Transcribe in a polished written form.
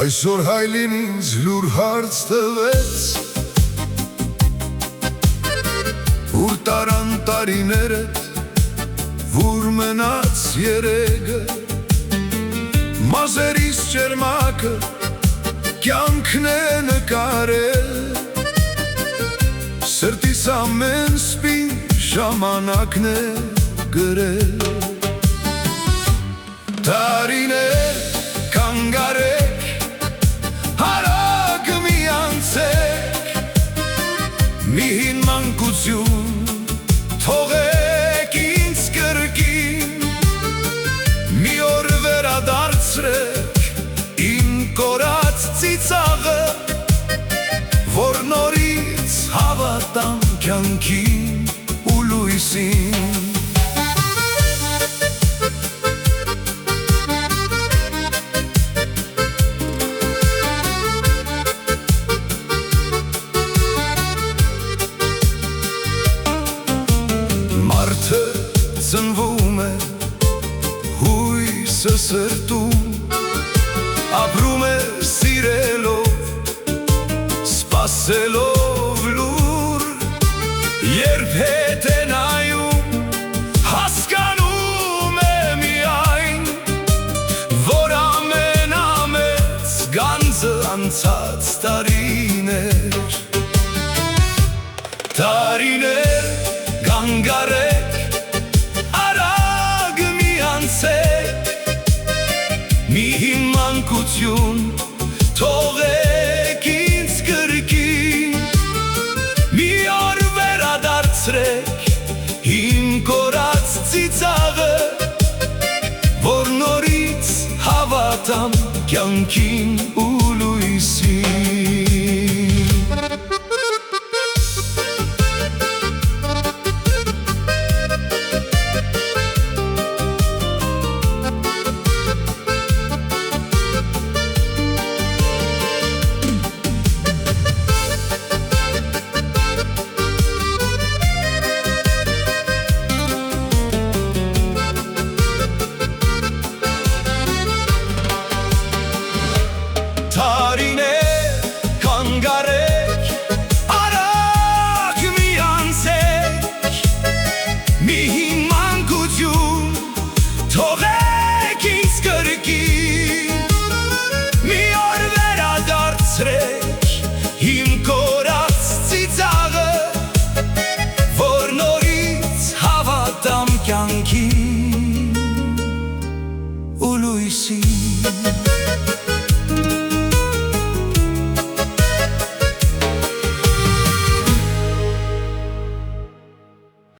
Այսօր հայլին ինձ լուր հարց տվեց, ուր տարան տարիներդ, որ մնաց երեգը, մազերիս ճերմակը կյանքն է նկարել, սրտիս ամեն սպին ժամանակն է գրել։ Տարիներ կանգարեք, հարագ մի անցեք, մի հին մանկություն թողեք ինձ կրկին, մի օր վերադարձրեք իմ կորած ծիծաղը, որ նորից հավատամ կյանքին ու լույսին։ Մարդը ծնվում է հույսը սրտում, ապրում է սիրելով, սպասելով լուր, երբ հետ է նայում, հասկանում է միայն, որ ամենամեծ գանձը անցած տարիներ։ Տարիներ կանգարեք, արագ մի անցեք, մի հին մանկություն թողեք ինձ կրկին, մի օր վերադարձրեք իմ կորած ծիծաղը, որ նորից հավատամ կյանքին ու